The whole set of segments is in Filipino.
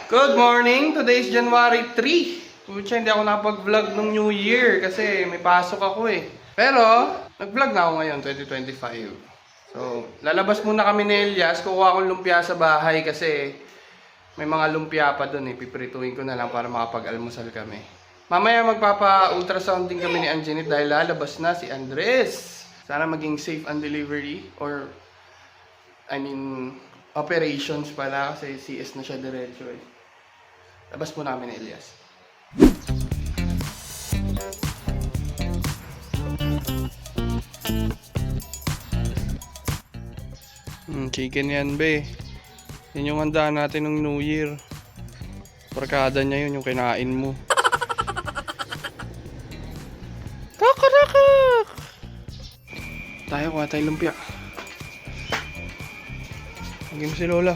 Good morning! Today is January 3. Pucha, hindi ako nakapag-vlog ng New Year kasi may pasok ako eh. Pero, nag-vlog na ako ngayon, 2025. So, lalabas muna kami ni Elias. Kukuha akong lumpia sa bahay kasi may mga lumpia pa dun eh. Piprituin ko na lang para makapag-almusal kami. Mamaya magpapa-ultrasound din kami ni Anjanette dahil lalabas na si Andres. Sana maging safe ang delivery or operations pala kasi CS na siya diretso eh. Labas po namin ni Elias. Chicken yan be. Yan yung handa natin ng New Year. Barkada niya yun yung kinain mo. Kakarakak! Tayo kuha tayo lumpia. Hagim si Lola.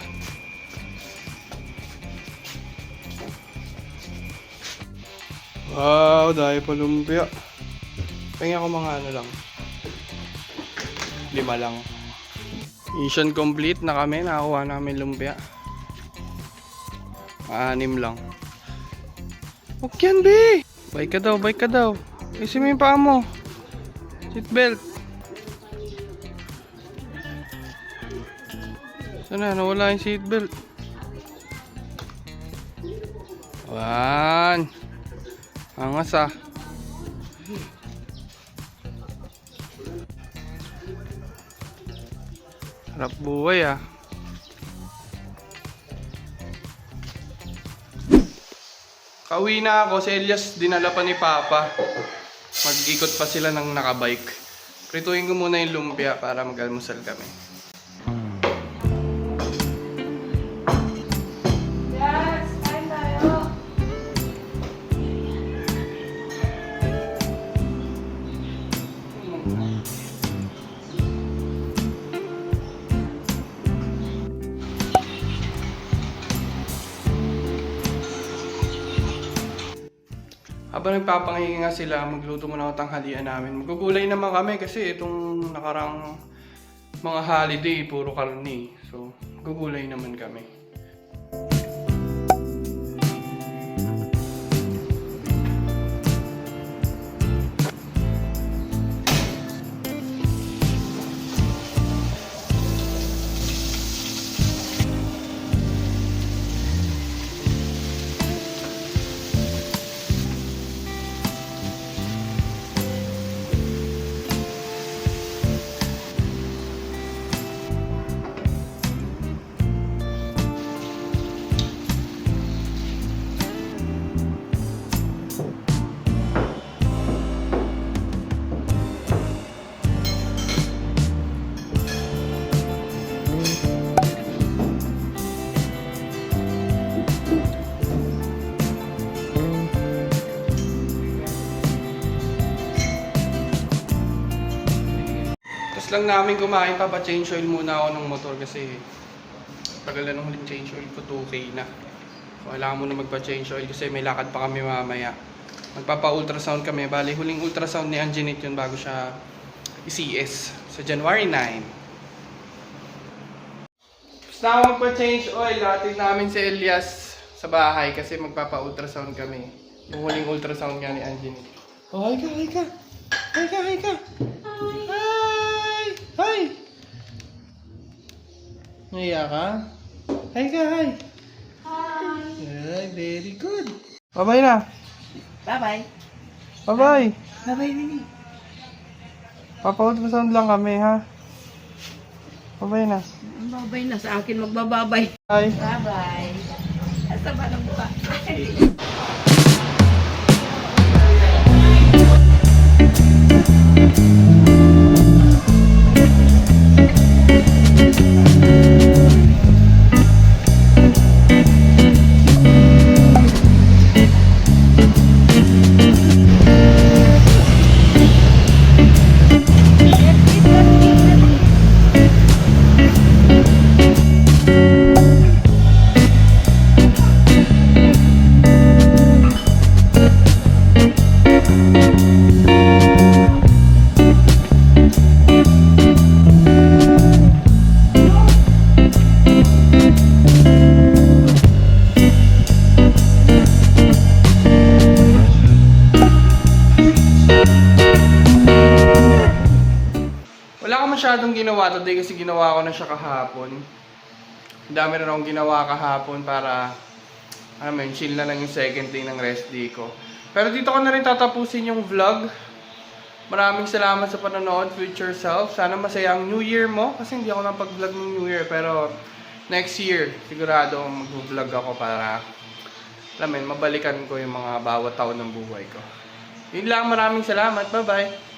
Wow, dahil pa lumpia. Pahinga ko mga ano lang. 5 lang. Mission complete na kami. Nakakuha namin lumpia. 6 lang. Huwag yan, be! Bike ka daw, bike ka daw. Isi mo yung paa mo. Seatbelt. Sana, nawala yung seatbelt. Wan. Angas ah. Harap buhay ah. Kauwi na ako. Si Elias dinala pa ni Papa. Mag-ikot pa sila ng nakabike. Prituin ko muna yung lumpia para mag-almusal kami. Habang nagpapanginga sila, magluto muna ako tanghalian namin. Magugulay naman kami kasi itong nakarang mga holiday, puro karne. So, magugulay naman kami. Lang namin kumain, papa-change oil muna ako ng motor kasi tagal na nung huling change oil ko, 2K na. So, kailangan muna magpa-change oil kasi may lakad pa kami mamaya. Magpapa-ultrasound kami. Bali, huling ultrasound ni Anjanette yun bago siya i-CS sa January 9. Basta ako magpa-change oil. Hatid namin si Elias sa bahay kasi magpapa-ultrasound kami. Yung huling ultrasound nga ni Anjanette. Oh, hi ka, hi ka! Hi ka, hi ka! Hi! Naiya ka? Hi ka, hi! Hi! Very good! Bye-bye na! Bye-bye! Bye-bye! Bye-bye, Nini! Papa-ultrasound lang kami, ha? Bye-bye na! Bye-bye na sa akin, magbababay! Hi! Bye-bye! Asa ba ng buka? Wala akong masyadong ginawa today kasi ginawa ko na siya kahapon. Ang dami na akong ginawa kahapon para, chill na lang yung second day ng rest day ko. Pero dito ko na rin tatapusin yung vlog. Maraming salamat sa panonood, future self. Sana masaya ang New Year mo kasi hindi ako napag-vlog ng New Year. Pero next year, sigurado mag-vlog ako para, mabalikan ko yung mga bawat taon ng buhay ko. Yun lang, maraming salamat. Bye-bye!